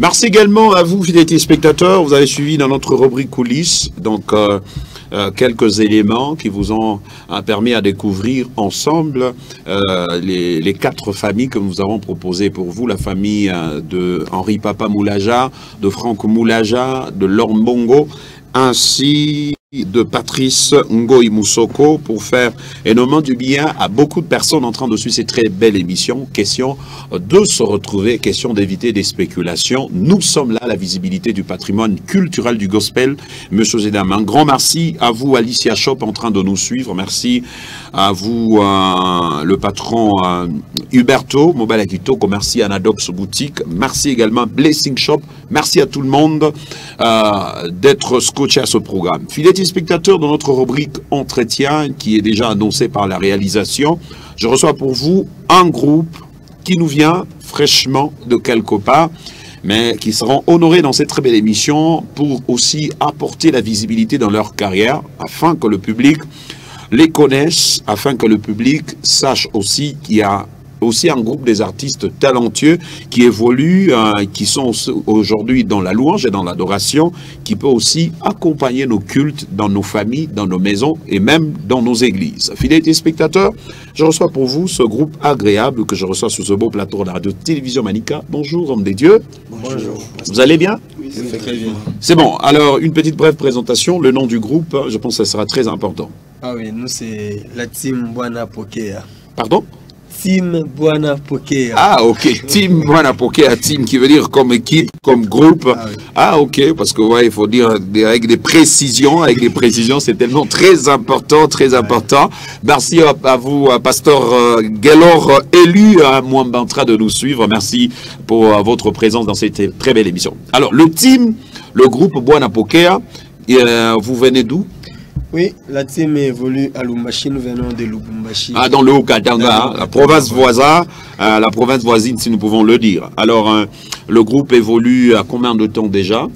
Merci également à vous, fidèles téléspectateurs. Vous avez suivi dans notre rubrique coulisses, donc quelques éléments qui vous ont permis à découvrir ensemble les 4 familles que nous avons proposées pour vous. La famille de Henri Papa Moulaja, de Franck Moulaja, de Lombongo, ainsi de Patrice Ngoï Moussoko, pour faire énormément du bien à beaucoup de personnes en train de suivre cette très belle émission. Question de se retrouver, question d'éviter des spéculations. Nous sommes là, la visibilité du patrimoine culturel du gospel. Monsieur et dames, un grand merci à vous, Alicia Shop, en train de nous suivre. Merci à vous, le patron Huberto, Mobile Akito, merci à Nadox Boutique. Merci également Blessing Shop. Merci à tout le monde d'être scotché à ce programme. Fidèles spectateurs, de notre rubrique entretien qui est déjà annoncé par la réalisation, je reçois pour vous un groupe qui nous vient fraîchement de quelque part, mais qui seront honorés dans cette très belle émission pour aussi apporter la visibilité dans leur carrière, afin que le public les connaisse, afin que le public sache aussi qu'il y a aussi un groupe des artistes talentueux qui évoluent, qui sont aujourd'hui dans la louange et dans l'adoration, qui peut aussi accompagner nos cultes dans nos familles, dans nos maisons et même dans nos églises. Fidèles téléspectateurs, je reçois pour vous ce groupe agréable que je reçois sur ce beau plateau de la radio-télévision Manica. Bonjour, homme des dieux. Bonjour. Vous allez bien? Oui, très bien. C'est bon. Alors, une petite brève présentation. Le nom du groupe, je pense que ça sera très important. Ah oui, nous c'est la team Bwana Pokea. Pardon? Team Bwana Pokea. Ah, ok. Team Bwana Pokea. Team qui veut dire comme équipe, comme groupe. Ah, oui. Ah, ok. Parce que, ouais, il faut dire avec des précisions. Avec des précisions, c'est tellement très important, très important. Merci à vous, Pasteur Gelor, élu à Mwambantra, de nous suivre. Merci pour votre présence dans cette très belle émission. Alors, le team, le groupe Bwana Pokea, vous venez d'où? Oui, la team évolue à Lubumbashi, nous venons de Lubumbashi. Ah, dans le Haut-Katanga, la province voisine, si nous pouvons le dire. Alors, le groupe évolue à combien de temps déjà?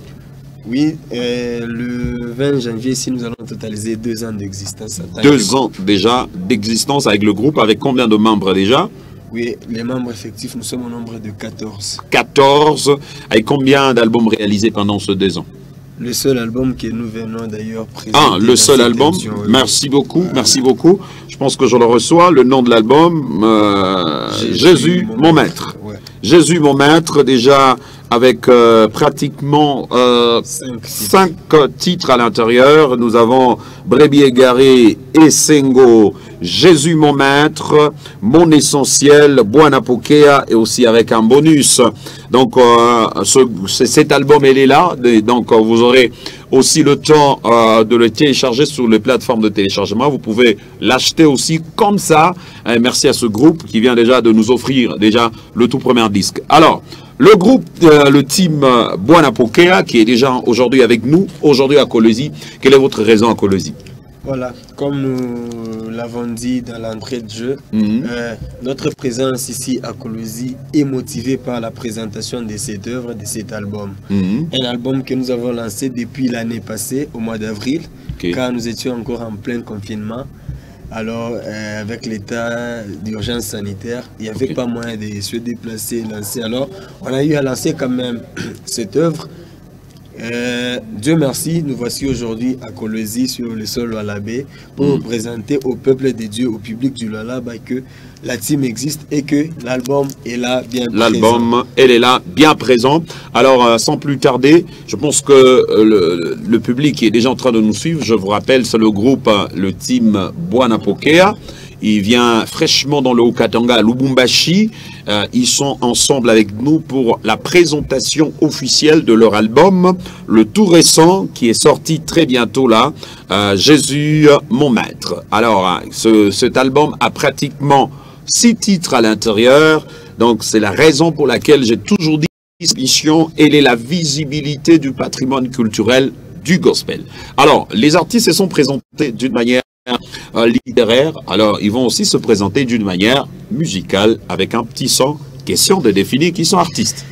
Oui, le 20 janvier, ici, nous allons totaliser 2 ans d'existence. 2 ans déjà d'existence avec le groupe, avec combien de membres déjà? Oui, les membres effectifs, nous sommes au nombre de 14. 14, avec combien d'albums réalisés pendant ces 2 ans? Le seul album que nous venons d'ailleurs présenter. Ah, le seul album. Merci beaucoup, merci beaucoup. Je pense que je le reçois. Le nom de l'album, Jésus, mon maître. Ouais. Jésus, mon maître, déjà avec pratiquement 5 titres à l'intérieur. Nous avons Brebis égaré et Sengo, Jésus, mon maître, mon essentiel, Bwana Pokea, et aussi avec un bonus. Donc, cet album, il est là. Donc, vous aurez aussi le temps de le télécharger sur les plateformes de téléchargement. Vous pouvez l'acheter aussi comme ça. Merci à ce groupe qui vient déjà de nous offrir déjà le tout premier disque. Alors, le groupe, le team Bwana Pokea, qui est déjà aujourd'hui avec nous, aujourd'hui à Kolwezi. Quelle est votre raison à Kolwezi? Voilà, comme nous l'avons dit dans l'entrée de jeu, notre présence ici à Kolwezi est motivée par la présentation de cette œuvre, de cet album. Un album que nous avons lancé depuis l'année passée, au mois d'avril, quand nous étions encore en plein confinement. Alors, avec l'état d'urgence sanitaire, il n'y avait pas moyen de se déplacer, lancer. Alors, on a eu à lancer quand même cette œuvre. Dieu merci, nous voici aujourd'hui à Kolwezi sur le sol Lualaba pour présenter au peuple de Dieu, au public du Lualaba, que la team existe et que l'album est là bien présent. L'album, elle est là bien présent. Alors, sans plus tarder, je pense que le public qui est déjà en train de nous suivre, je vous rappelle, c'est le groupe, le team Bwana Pokea. Il vient fraîchement dans le Haut-Katanga à Lubumbashi. Ils sont ensemble avec nous pour la présentation officielle de leur album, le tout récent, qui est sorti très bientôt là, Jésus, mon maître. Alors, cet album a pratiquement 6 titres à l'intérieur. Donc, c'est la raison pour laquelle j'ai toujours dit cette émission, elle est la visibilité du patrimoine culturel du gospel. Alors, les artistes se sont présentés d'une manière littéraire, alors ils vont aussi se présenter d'une manière musicale avec un petit son, question de définir qui sont artistes.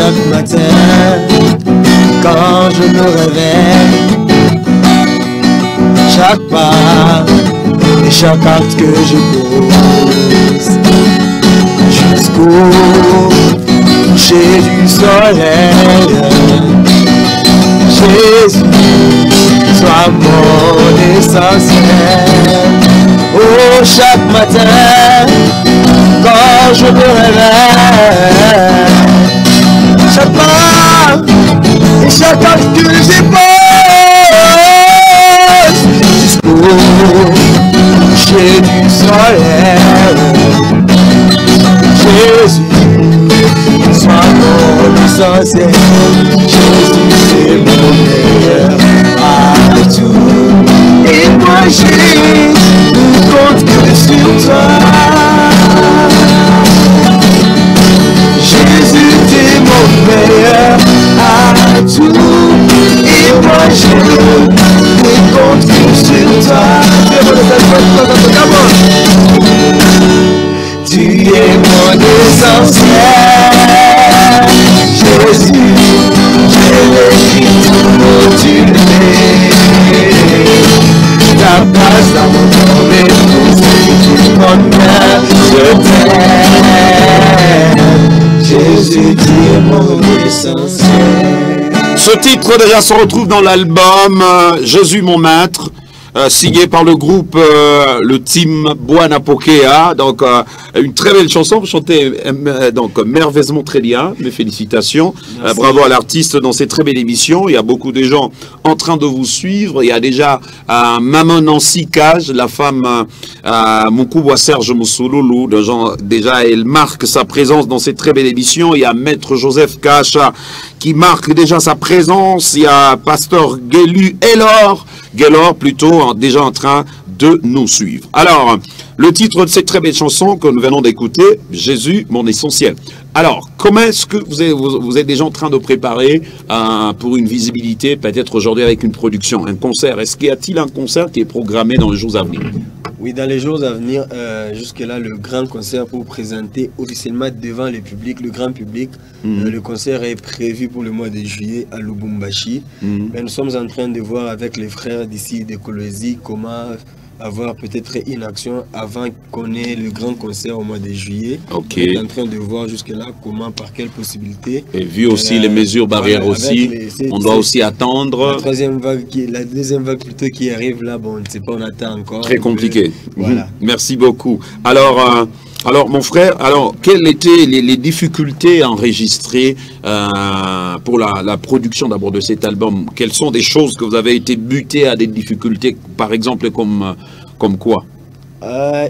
chaque matin, quand je me réveille, chaque pas et chaque acte que je pose, jusqu'au coucher du soleil. Jésus, sois mon essentiel. Oh, chaque matin, quand je me réveille, chaque pas et chaque acte que je pose, jusqu'au coucher du soleil. Jésus, sois mon essentiel. Jésus, c'est mon meilleur atout. Et moi, je ne compte que sur toi. Jésus, t'es mon meilleur atout. Et moi, je ne compte que sur toi. Tu es mon essentiel, Jésus, je l'écris tout modulé. Ta place dans mon corps et tout ce que tu connais, je t'aime. Jésus, tu es mon essentiel. Ce titre déjà se retrouve dans l'album Jésus mon maître. Signé par le groupe, le team Buana Pokea. Donc, une très belle chanson. Vous chantez donc merveilleusement très bien. Mes félicitations. Bravo à l'artiste dans cette très belle émission. Il y a beaucoup de gens en train de vous suivre. Il y a déjà Maman Nancy Cage, la femme Moukouba Serge Mousouloulou. Déjà, elle marque sa présence dans cette très belle émission. Il y a Maître Joseph Kacha qui marque déjà sa présence. Il y a Pasteur Gaylor plutôt, déjà en train de nous suivre. Alors, le titre de cette très belle chanson que nous venons d'écouter, Jésus, mon essentiel. Alors, comment est-ce que vous êtes déjà en train de préparer pour une visibilité, peut-être aujourd'hui avec une production, un concert? Est-ce qu'il y a-t-il un concert qui est programmé dans les jours à venir? Oui, dans les jours à venir, jusque-là, le grand concert pour présenter officiellement devant le public, le grand public. Le concert est prévu pour le mois de juillet à Lubumbashi. Mais nous sommes en train de voir avec les frères d'ici de Colosie comment avoir peut-être une action avant qu'on ait le grand concert au mois de juillet. Ok. On est en train de voir jusque-là comment, par quelle possibilité. Et vu aussi les mesures barrières aussi, on doit aussi attendre. La troisième vague, la deuxième vague plutôt qui arrive là, bon, on ne sait pas, on attend encore. Très compliqué. Voilà. Merci beaucoup. Alors, mon frère, quelles étaient les difficultés enregistrées pour la production d'abord de cet album? Quelles sont des choses que vous avez été buté à des difficultés, par exemple, comme quoi?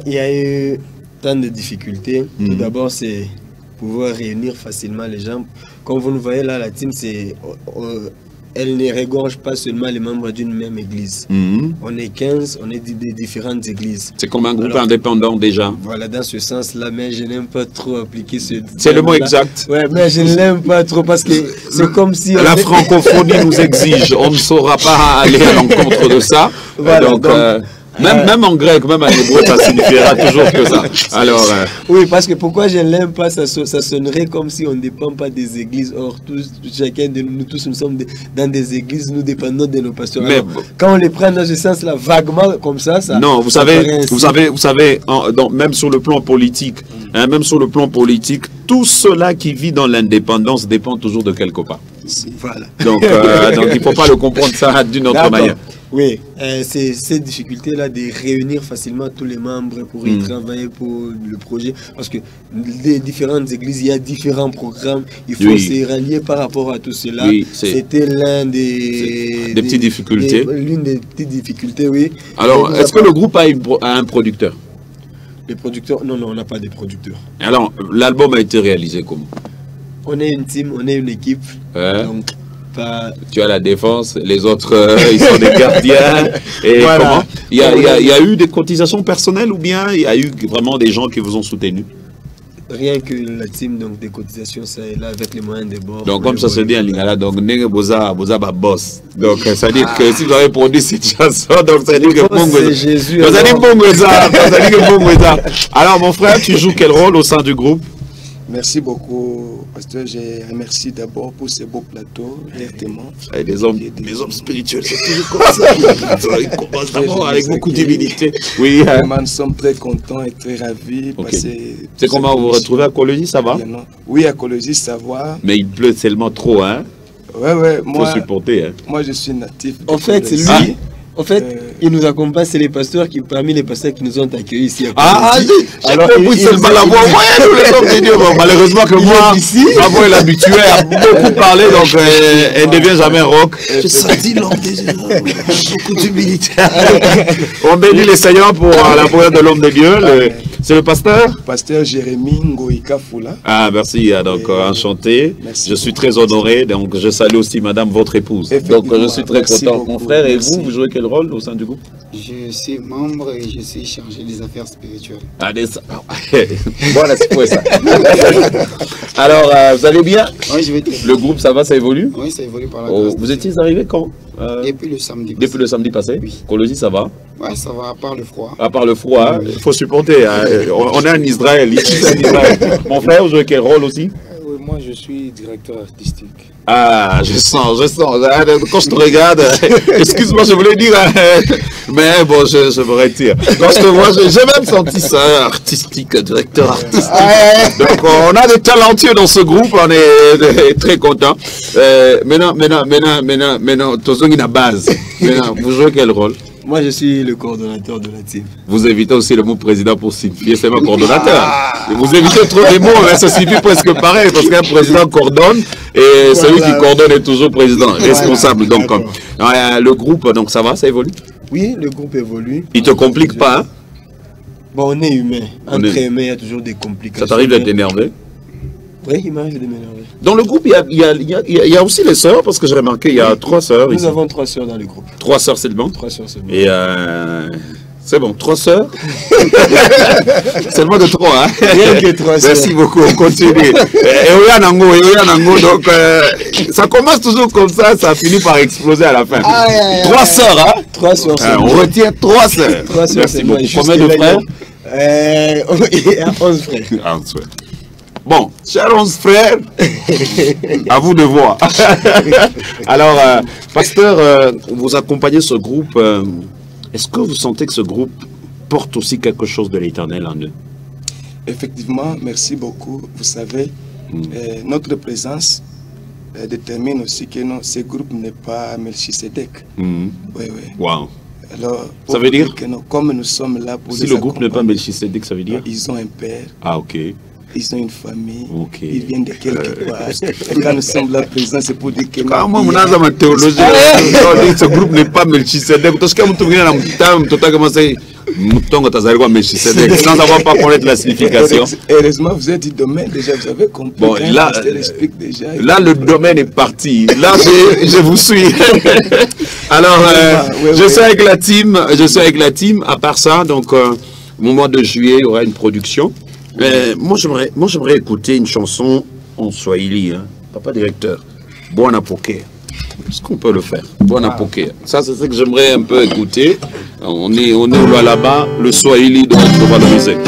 Il y a eu tant de difficultés. Tout d'abord, c'est pouvoir réunir facilement les gens. Comme vous nous voyez là, la team, elle ne regorge pas seulement les membres d'une même église. On est 15, on est des différentes églises. C'est comme un groupe indépendant déjà. Voilà, dans ce sens-là, mais je n'aime pas trop appliquer ce... C'est le mot exact. Ouais, mais je ne l'aime pas trop parce que c'est comme si... La francophonie nous exige, on ne saura pas aller à l'encontre de ça. Voilà, donc même en grec, même en hébreu, ça signifiera toujours que ça. Alors, oui, parce que pourquoi je ne l'aime pas, ça sonnerait comme si on ne dépend pas des églises. Or, chacun de nous tous, nous sommes dans des églises, nous dépendons de nos pasteurs. Alors, quand on les prend dans ce sens-là, vaguement comme ça... Non, vous savez, même sur le plan politique, même sur le plan politique, tout cela qui vit dans l'indépendance dépend toujours de quelque part. Voilà. Donc il ne faut pas le comprendre ça d'une autre manière. Oui, c'est cette difficulté-là de réunir facilement tous les membres pour y travailler pour le projet. Parce que les différentes églises, il y a différents programmes. Il faut se rallier par rapport à tout cela. Oui, c'était l'un des petites difficultés. L'une des petites difficultés, oui. Alors, est-ce que le groupe a un producteur? Les producteurs? Non, on n'a pas de producteurs. Alors, l'album a été réalisé comment? On est une team, on est une équipe. Donc, tu as la défense, les autres ils sont des gardiens. Et voilà. Comment il y a eu des cotisations personnelles ou bien il y a eu vraiment des gens qui vous ont soutenu? Rien que la team, donc des cotisations, ça est là avec les moyens des bords. Donc comme ça se dit en lingala, donc nègre boza boss. Donc ça veut dire que si vous avez produit cette chanson, donc ça veut dire que c'est Jésus. Alors mon frère, tu joues quel rôle au sein du groupe? Merci beaucoup, pasteur. Je remercie d'abord pour ce beau plateau, directement. Les hommes spirituels, c'est toujours comme ça. Ils commencent d'abord avec beaucoup d'humilité. Oui, vraiment, nous sommes très contents et très ravis. C'est comment vous vous retrouvez à Colosie, ça va? Oui, à Colosie, ça va. Mais il pleut tellement trop, hein? Ouais, moi. Faut supporter, hein? Moi, je suis natif. En fait, c'est lui. En fait, il nous accompagne, c'est les pasteurs parmi les pasteurs qui nous ont accueillis ici. Alors, il seulement la voix moyenne, les hommes de Dieu. Malheureusement que moi, ma voix est habituée à beaucoup parler, donc elle ne devient jamais rock. Je sentis l'homme de Dieu, beaucoup d'humilité. On bénit les Seigneurs pour la prière de l'homme de Dieu. C'est le pasteur? Pasteur Jérémy Ngoïka Foula. Ah, merci, donc enchanté. Merci. Je suis très honoré, donc je salue aussi madame, votre épouse. Donc je suis très content. Beaucoup. Mon frère, et vous jouez quel rôle au sein du groupe? Je suis membre et je suis chargé des affaires spirituelles. Allez, ça. Bon, là, c'est quoi ça? Alors, vous allez bien? Oui, je vais très bien. Le groupe, ça va, ça évolue? Oui, ça évolue par la grâce. Vous étiez arrivé quand? Depuis le samedi. Depuis le samedi passé? Oui. Colosie, ça va? Ouais, ça va, à part le froid. À part le froid, il faut supporter. Hein. On est en Israël, ici c'est en Israël. Mon frère, vous jouez quel rôle aussi? Oui, moi je suis directeur artistique. Ah, je sens. Quand je te regarde, excuse-moi, je voulais dire, mais bon, je me retire. Parce que moi, j'ai même senti ça, artistique, directeur artistique. Donc, on a des talentueux dans ce groupe, on est très contents. Maintenant, Tozongi na base. Maintenant, vous jouez quel rôle? Moi, je suis le coordonnateur de la team. Vous évitez aussi le mot président pour signifier seulement coordonnateur. Vous évitez trop les mots, mais ça signifie presque pareil, parce qu'un président coordonne, et celui qui coordonne est toujours président, responsable. Donc, le groupe, donc ça va, ça évolue? Oui, le groupe évolue. Il ne te complique pas, hein? Bon, on est humain. Entre humains, il y a toujours des complications. Ça t'arrive d'être énervé? Oui, il m'arrive de m'énerver. Dans le groupe, il y a aussi les sœurs, parce que j'ai remarqué, il y a 3 sœurs ici. Nous avons 3 sœurs dans le groupe. 3 sœurs seulement? 3 sœurs seulement. Et c'est bon, 3 sœurs? Seulement de 3, hein? Rien que 3 sœurs. Merci beaucoup, on continue. Donc, ça commence toujours comme ça finit par exploser à la fin. 3 sœurs, hein? 3 sœurs. On retient 3 sœurs. 3 sœurs. Merci beaucoup. Combien de frères? Il y a 11 frères. 11 frères. Bon, chers 11 frères, à vous de voir. Alors, pasteur, vous accompagnez ce groupe. Est-ce que vous sentez que ce groupe porte aussi quelque chose de l'éternel en eux? Effectivement, merci beaucoup. Vous savez, notre présence détermine aussi que ce groupe n'est pas Melchisedec. Oui. Wow. Alors, ça veut dire que nous, comme nous sommes là pour si le groupe n'est pas Melchisedec, ça veut dire ils ont un père. Ah, ok. Ils ont une famille, okay. Ils viennent de quelque part. Et quand nous sommes là présents, c'est pour dire que... Quand moi, je ma théologie, ce groupe n'est pas Melchisedec. Parce que sans avoir pas connaître la signification. Heureusement, vous êtes du domaine déjà, vous avez compris. Bon, là, le domaine est parti. Là, je vous suis. Alors, je suis avec la team. À part ça, donc, au mois de juillet, il y aura une production. Moi, j'aimerais écouter une chanson en swahili, hein. Papa directeur. Bwana Pokea. Est-ce qu'on peut le faire? Bwana Pokea. Ça, c'est ce que j'aimerais un peu écouter. On est là-bas, le swahili doit être valorisé.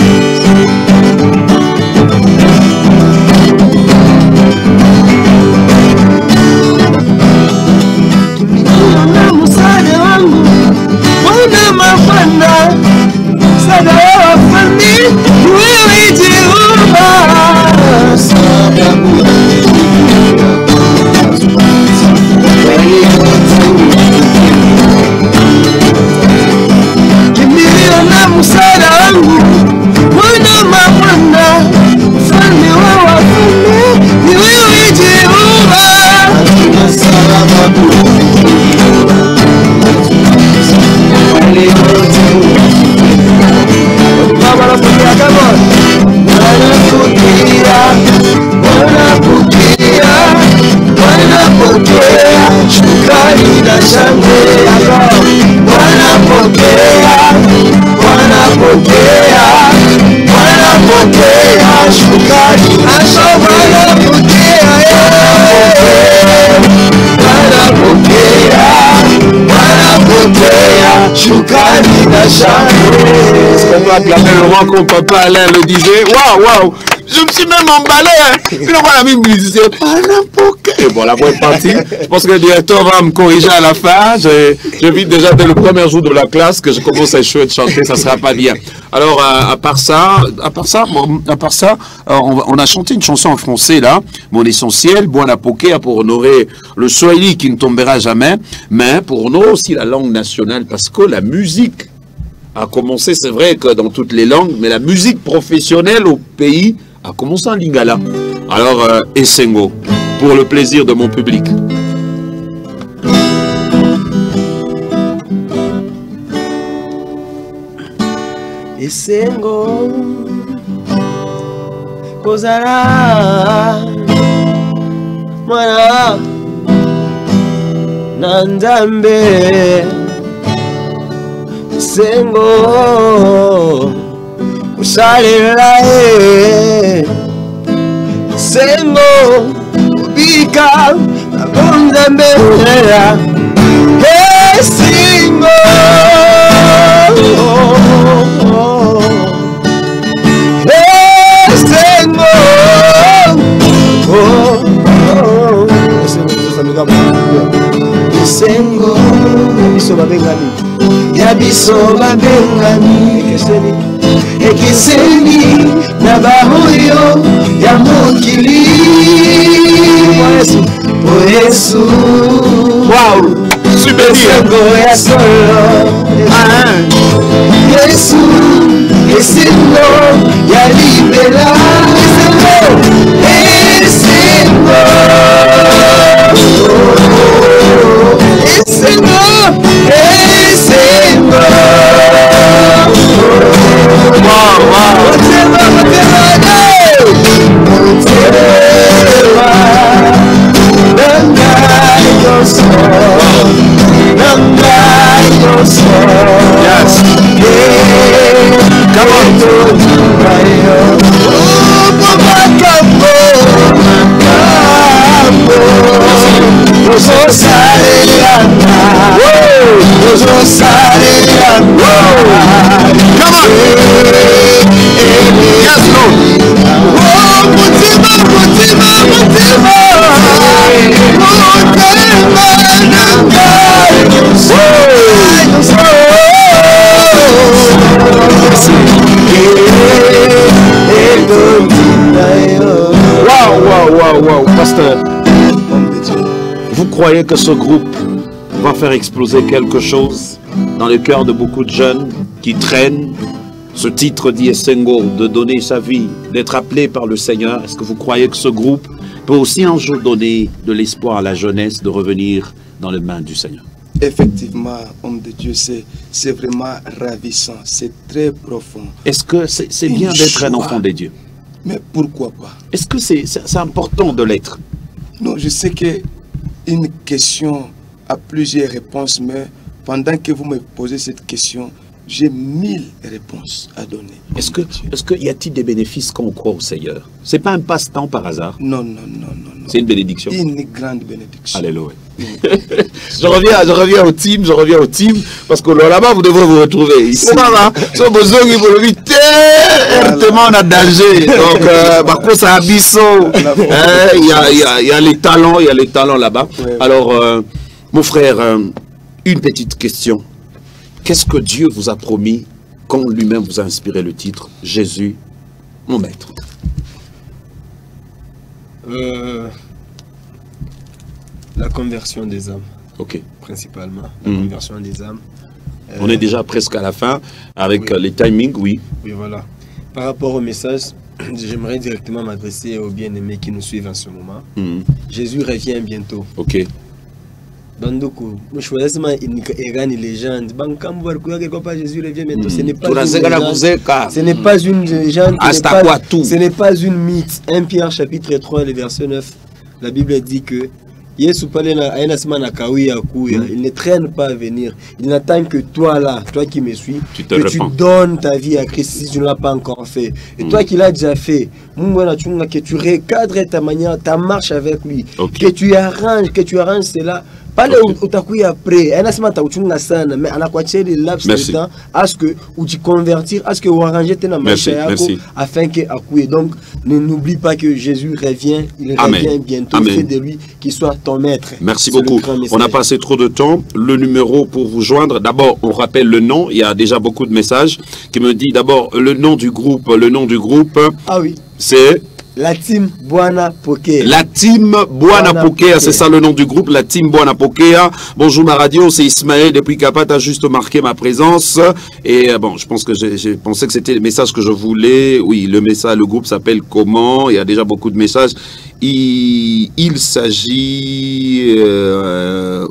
Est-ce qu'on peut acclamer le roi comme Papa Alain le disait? Waouh, waouh! Je me suis même emballé. Hein. Puis on voit la Bible, il disait, pas n'importe quel. Et bon, la voix est partie. Je pense que le directeur va me corriger à la fin. Je vis déjà dès le premier jour de la classe que je commence à échouer de chanter, ça sera pas bien. Alors, à part ça, on a chanté une chanson en français, là, Mon essentiel, Buona Pokea, pour honorer le Swahili qui ne tombera jamais, mais pour honorer aussi la langue nationale, parce que la musique a commencé, c'est vrai que dans toutes les langues, mais la musique professionnelle au pays a commencé en lingala. Alors, Esengo, pour le plaisir de mon public. Esengo kozala mwana na Nzambe. Esengo kosalela Esengo obika na Nzambe. Esengo Esengo biso babengani ya biso babengani ekeseni na bahoyo ya mokili o Yesu. Wow, super Esengo ya solo Yesu. Esengo ya libela. Esengo Esengo Esengo. Wow, wow. Yes. Come on. Yes, Lord. Wow, pasteur. Vous croyez que ce groupe va faire exploser quelque chose dans le cœur de beaucoup de jeunes qui traînent ce titre d'Esengo, de donner sa vie, d'être appelé par le Seigneur? Est-ce que vous croyez que ce groupe peut aussi un jour donner de l'espoir à la jeunesse de revenir dans les mains du Seigneur? Effectivement, homme de Dieu, c'est vraiment ravissant, c'est très profond. Est-ce que c'est bien d'être un enfant de Dieu? Mais pourquoi pas? Est-ce que c'est important de l'être? Non, je sais qu'une question a plusieurs réponses, mais pendant que vous me posez cette question, j'ai 1000 réponses à donner. Est-ce qu'il y a-t-il des bénéfices quand on croit au Seigneur? C'est pas un passe-temps par hasard? Non. C'est une bénédiction? Une grande bénédiction. Alléluia. je reviens au team, parce que là-bas, vous devrez vous retrouver. Ici, ce besoin, il faut le vite, on a danger. Donc, ça a bisso. Il y a les talents là-bas. Ouais. Alors, mon frère, une petite question. Qu'est-ce que Dieu vous a promis quand lui-même vous a inspiré le titre Jésus, mon maître? La conversion des âmes. Ok. Principalement. La conversion des âmes. On est déjà presque à la fin avec les timings, oui. Oui, voilà. Par rapport au message, j'aimerais directement m'adresser aux bien-aimés qui nous suivent en ce moment. Jésus revient bientôt. Ok. Bandoko, je choisis une légende. Jésus revient bientôt. Ce n'est pas une légende. Ce n'est pas une mythe. 1 Pierre chapitre 3, le verset 9. La Bible dit que il ne traîne pas à venir. Il n'attend que toi là, toi qui me suis, que tu donnes ta vie à Christ si tu ne l'as pas encore fait. Et toi qui l'as déjà fait, que tu recadres ta manière, ta marche avec lui, que tu arranges cela pale utakuya après anasema tauchunga sana mais anakuachia ile laps de temps à ce que ujiconvertir à ce que uarranger tena maisha yako afin que akuye. Donc n'oublie pas que Jésus revient, il revient bientôt. Fais de lui qu'il soit ton maître. Merci beaucoup. On a passé trop de temps. Le numéro pour vous joindre, d'abord on rappelle le nom, il y a déjà beaucoup de messages qui me dit d'abord le nom du groupe, ah oui, c'est la team Bwana Pokea. La team Bwana Pokea, c'est ça le nom du groupe, la team Bwana Pokea. Bonjour ma radio, c'est Ismaël depuis Kapat, a juste marqué ma présence. Et bon, je pense que j'ai pensé que c'était le message que je voulais. Oui, le message, le groupe s'appelle comment? Il y a déjà beaucoup de messages. Il s'agit... je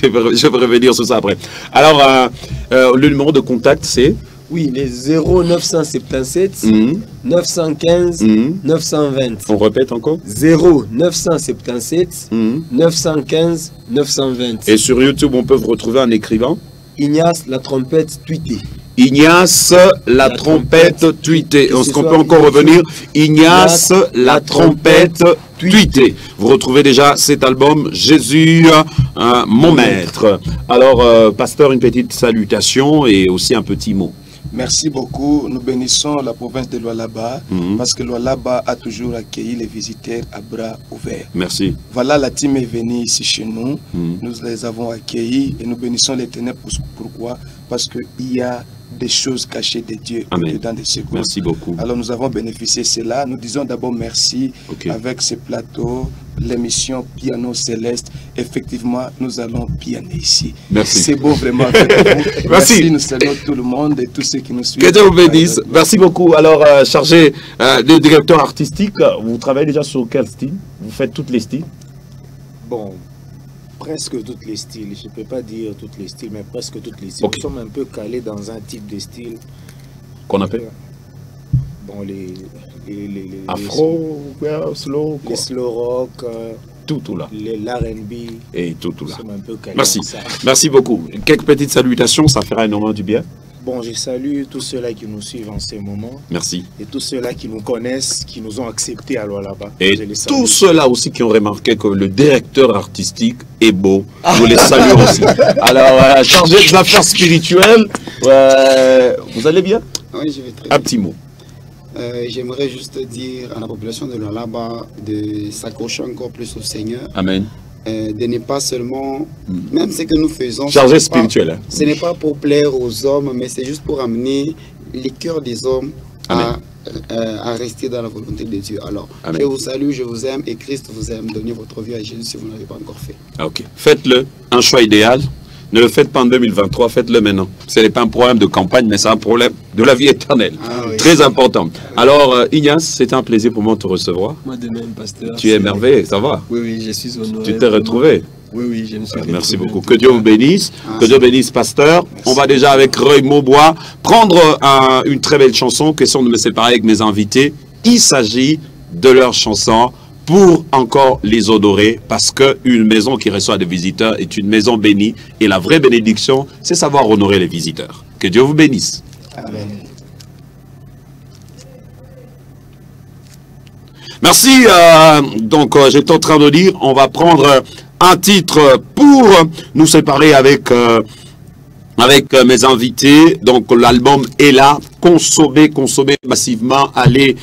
vais revenir sur ça après. Alors, le numéro de contact, c'est... Oui, les 0977 915 920. On répète encore? 0977 915 920. Et sur YouTube, on peut vous retrouver en écrivant Ignace la trompette tweetée. Ignace la trompette tweetée. Est-ce qu'on peut encore revenir? Ignace la trompette tweetée. Vous retrouvez déjà cet album Jésus, mon maître. Alors, pasteur, une petite salutation et aussi un petit mot. Merci beaucoup. Nous bénissons la province de Lualaba parce que Lualaba a toujours accueilli les visiteurs à bras ouverts. Merci. Voilà, la team est venue ici chez nous. Nous les avons accueillis et nous bénissons l'Éternel. Pourquoi? Parce qu'il y a des choses cachées de Dieu dans des secours. Merci beaucoup. Alors nous avons bénéficié de cela. Nous disons d'abord merci avec ce plateau, l'émission Piano Céleste. Effectivement, nous allons pianer ici. Merci. C'est beau vraiment avec vous. Merci. Nous saluons tout le monde et tous ceux qui nous suivent. Que Dieu vous bénisse. Merci beaucoup. Alors, chargé de directeur artistique, vous travaillez déjà sur quel style? Vous faites toutes les styles? Bon, presque tous les styles. Je ne peux pas dire tous les styles, mais presque tous les styles. Nous sommes un peu calés dans un type de style. Qu'on appelle? Bon, les afro, slow, les slow rock, tout là. L'R&B. Et tout là. Nous sommes un peu calés. Merci. Merci beaucoup. Quelques petites salutations, ça fera énormément du bien. Bon, je salue tous ceux-là qui nous suivent en ce moment. Merci. Et tous ceux-là qui nous connaissent, qui nous ont acceptés à Lualaba. Et tous ceux-là aussi qui ont remarqué que le directeur artistique est beau. Nous les saluons aussi. Alors, chargé des affaires spirituelles, vous allez bien? Oui, je vais très bien. Un petit mot. J'aimerais juste dire à la population de Lualaba de s'accrocher encore plus au Seigneur. Amen. De ne pas seulement, même ce que nous faisons, chargé spirituel. Ce n'est pas pour plaire aux hommes, mais c'est juste pour amener les cœurs des hommes à rester dans la volonté de Dieu. Alors, je vous salue, je vous aime et Christ vous aime. Donnez votre vie à Jésus si vous ne l'avez pas encore fait. Ok. Faites-le, un choix idéal. Ne le faites pas en 2023, faites-le maintenant. Ce n'est pas un problème de campagne, mais c'est un problème de la vie éternelle. Très important. Alors, Ignace, c'est un plaisir pour moi de te recevoir. Moi de même, pasteur. Tu es émerveillé, ça va? Oui, je suis honoré. Tu t'es retrouvé? Oui, je me suis retrouvé. Merci beaucoup. Que Dieu vous bénisse. Que Dieu bénisse, pasteur. Merci. On va déjà, avec Roy Maubois, prendre une très belle chanson, question de me séparer avec mes invités. Il s'agit de leur chanson pour encore les honorer, parce qu'une maison qui reçoit des visiteurs est une maison bénie, et la vraie bénédiction, c'est savoir honorer les visiteurs. Que Dieu vous bénisse. Amen. Merci. Donc, j'étais en train de dire, on va prendre un titre pour nous séparer avec mes invités. Donc, l'album est là. Consommez massivement. Allez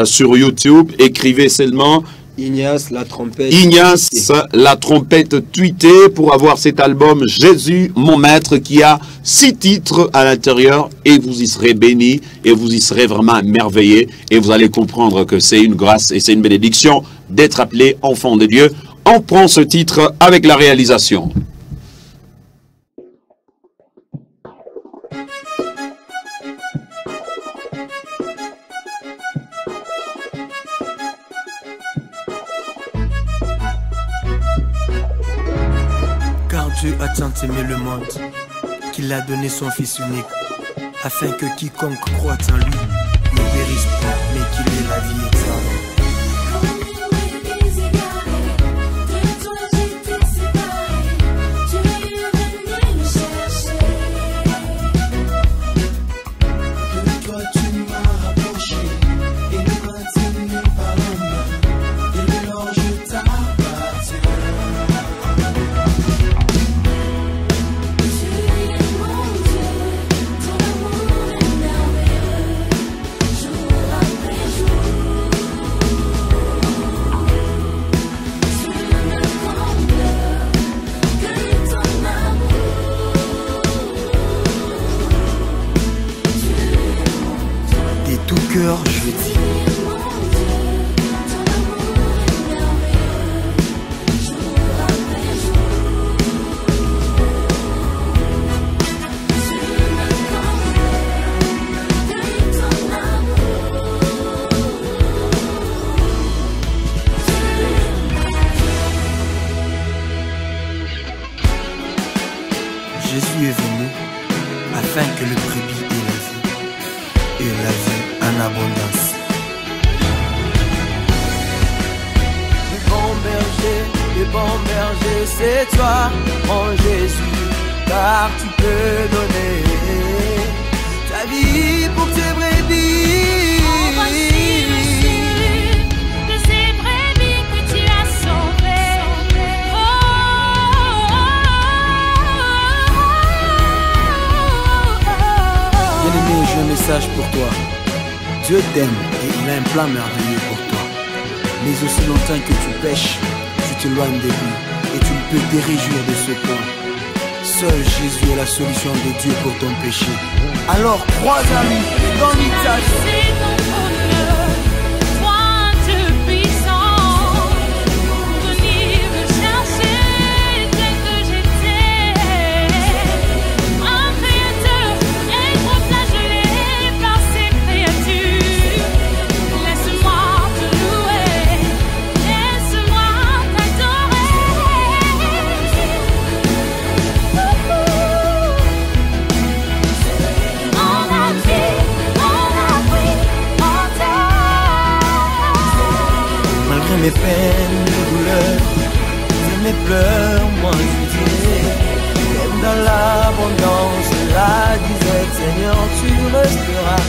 sur YouTube, écrivez seulement Ignace la trompette. Ignace la trompette tweetée pour avoir cet album Jésus mon maître qui a 6 titres à l'intérieur, et vous y serez bénis et vous y serez vraiment émerveillés et vous allez comprendre que c'est une grâce et c'est une bénédiction d'être appelé enfant de Dieu. On prend ce titre avec la réalisation. Dieu a tant aimé le monde qu'il a donné son Fils unique, afin que quiconque croit en lui ne périsse pas, mais qu'il ait la vie éternelle. tout cœur, je dis. Jésus est venu afin que le brebis ait la vie, et la vie en abondance. Le bon berger, c'est toi, mon Jésus, car tu peux donner ta vie pour tes brebis. J'ai un message pour toi. Dieu t'aime et il a un plan merveilleux pour toi. Mais aussi longtemps que tu pêches, tu t'éloignes de lui et tu ne peux te réjouir de ce plan. Seul Jésus est la solution de Dieu pour ton péché. Alors crois à lui et donne-lui ta vie. Mes peines, mes douleurs, mes pleurs, moi je dirais, même dans l'abondance, la disette, Seigneur, tu resteras.